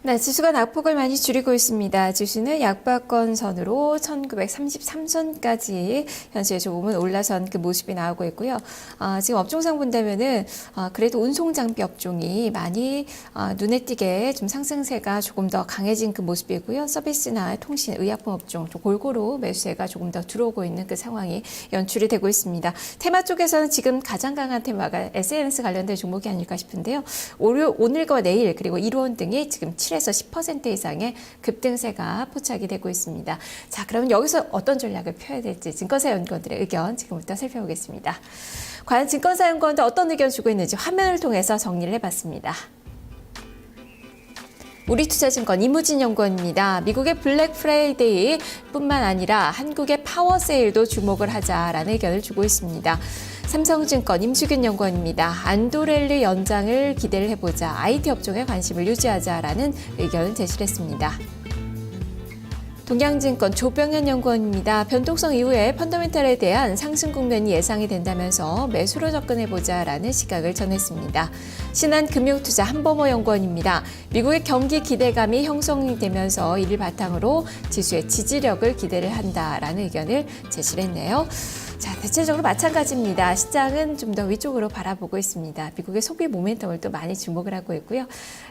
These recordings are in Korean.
네, 지수가 낙폭을 많이 줄이고 있습니다. 지수는 약박권선으로 1933선까지 현재 조금은 올라선 그 모습이 나오고 있고요. 지금 업종상 본다면은 그래도 운송장비 업종이 많이 눈에 띄게 좀 상승세가 조금 더 강해진 그 모습이고요. 서비스나 통신, 의약품 업종 좀 골고루 매수세가 조금 더 들어오고 있는 그 상황이 연출이 되고 있습니다. 테마 쪽에서는 지금 가장 강한 테마가 SNS 관련된 종목이 아닐까 싶은데요. 오늘과 내일 그리고 일원 등이 지금 7에서 10% 이상의 급등세가 포착이 되고 있습니다. 자, 그럼 여기서 어떤 전략을 펴야 될지 증권사 연구원들의 의견 지금부터 살펴보겠습니다. 과연 증권사 연구원들 어떤 의견 주고 있는지 화면을 통해서 정리를 해봤습니다. 우리투자증권 이무진 연구원입니다. 미국의 블랙 프라이데이 뿐만 아니라 한국의 파워 세일도 주목을 하자라는 의견을 주고 있습니다. 삼성증권 임수균 연구원입니다. 안도렐리 연장을 기대를 해보자. IT 업종에 관심을 유지하자라는 의견을 제시했습니다. 동양증권 조병현 연구원입니다. 변동성 이후에 펀더멘탈에 대한 상승 국면이 예상이 된다면서 매수로 접근해보자라는 시각을 전했습니다. 신한금융투자 한범호 연구원입니다. 미국의 경기 기대감이 형성이 되면서 이를 바탕으로 지수의 지지력을 기대를 한다라는 의견을 제시를 했네요. 자, 대체적으로 마찬가지입니다. 시장은 좀 더 위쪽으로 바라보고 있습니다. 미국의 소비 모멘텀을 또 많이 주목을 하고 있고요.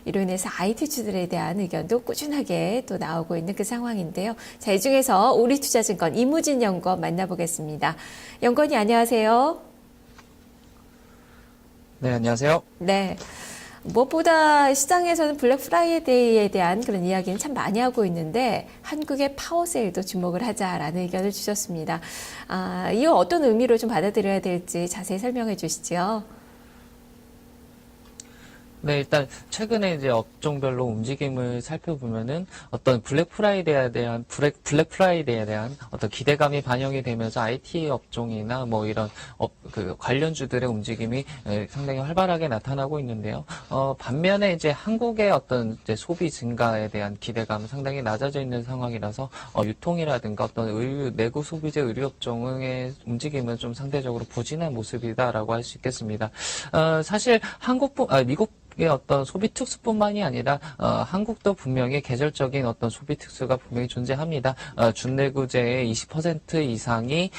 이로 인해서 IT주들에 대한 의견도 꾸준하게 또 나오고 있는 그 상황인데요. 자, 이 중에서 우리투자증권 이무진 연구원 만나보겠습니다. 연구원이 안녕하세요. 네, 안녕하세요. 네. 무엇보다 시장에서는 블랙 프라이데이에 대한 그런 이야기는 참 많이 하고 있는데 한국의 파워세일도 주목을 하자라는 의견을 주셨습니다. 이거 어떤 의미로 좀 받아들여야 될지 자세히 설명해 주시죠. 네, 일단 최근에 이제 업종별로 움직임을 살펴보면은 어떤 블랙 프라이데이에 대한 어떤 기대감이 반영이 되면서 IT 업종이나 뭐 이런 그 관련주들의 움직임이 상당히 활발하게 나타나고 있는데요. 반면에 이제 한국의 어떤 이제 소비 증가에 대한 기대감은 상당히 낮아져 있는 상황이라서 유통이라든가 어떤 내구 소비재 의류 업종의 움직임은 좀 상대적으로 부진한 모습이다라고 할 수 있겠습니다. 사실 미국의 어떤 소비 특수뿐만이 아니라 한국도 분명히 계절적인 어떤 소비 특수가 분명히 존재합니다. 준내구재의 20% 이상이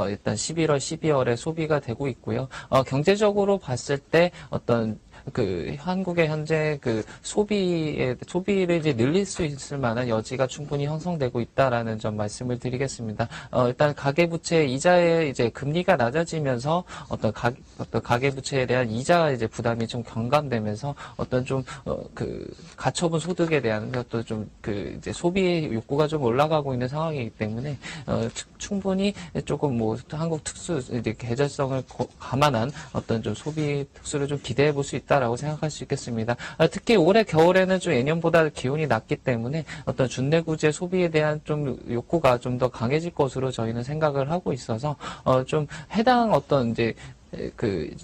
일단 11월, 12월에 소비가 되고 있고요. 경제적으로 봤을 때 어떤 한국의 현재 소비를 이제 늘릴 수 있을 만한 여지가 충분히 형성되고 있다라는 점 말씀을 드리겠습니다. 일단 가계부채 이자의 이제 금리가 낮아지면서 어떤 가계부채에 대한 이자 이제 부담이 좀 경감되면서 어떤 가처분 소득에 대한 것도 이제 소비 욕구가 좀 올라가고 있는 상황이기 때문에, 충분히 조금 한국 특수, 이제 계절성을 감안한 어떤 좀 소비 특수를 좀 기대해 볼 수 있다라고 생각할 수 있겠습니다. 특히 올해 겨울에는 좀 예년보다 기온이 낮기 때문에 어떤 준내구재 소비에 대한 좀 욕구가 좀 더 강해질 것으로 저희는 생각을 하고 있어서 좀 해당 어떤 이제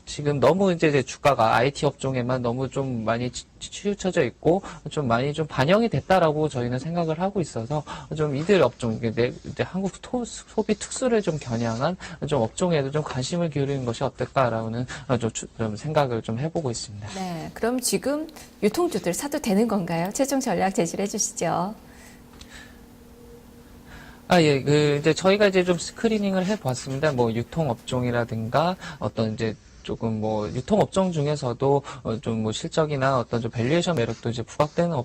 지금 너무 이제 주가가 IT 업종에만 너무 좀 많이 치우쳐져 있고 좀 많이 좀 반영이 됐다라고 저희는 생각을 하고 있어서 좀 이들 업종, 이제 한국 소비 특수를 좀 겨냥한 좀 업종에도 좀 관심을 기울이는 것이 어떨까라는 좀 생각을 좀 해보고 있습니다. 네, 그럼 지금 유통주들 사도 되는 건가요? 최종 전략 제시를 해주시죠. 예, 이제 저희가 이제 좀 스크리닝을 해봤습니다. 유통업종이라든가 어떤 이제 조금 유통업종 중에서도 좀 실적이나 어떤 좀 밸류에이션 매력도 이제 부각되는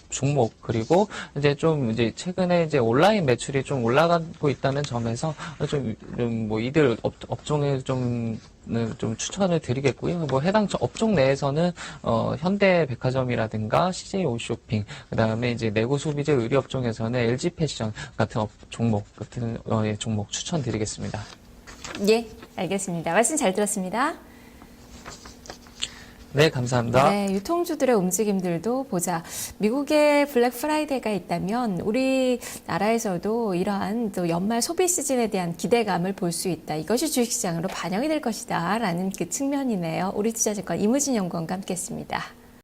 종목, 그리고 이제 최근에 이제 온라인 매출이 좀 올라가고 있다는 점에서 이들 업종에 좀 추천을 드리겠고요. 해당 업종 내에서는 현대백화점이라든가 CJ 홈쇼핑, 그다음에 이제 내구 소비재 의류 업종에서는 LG 패션 같은 종목 추천드리겠습니다. 예, 알겠습니다. 말씀 잘 들었습니다. 네, 감사합니다. 네, 유통주들의 움직임들도 보자. 미국에 블랙 프라이데이가 있다면 우리나라에서도 이러한 또 연말 소비 시즌에 대한 기대감을 볼 수 있다. 이것이 주식시장으로 반영이 될 것이다. 라는 그 측면이네요. 우리투자증권 이무진 연구원과 함께했습니다.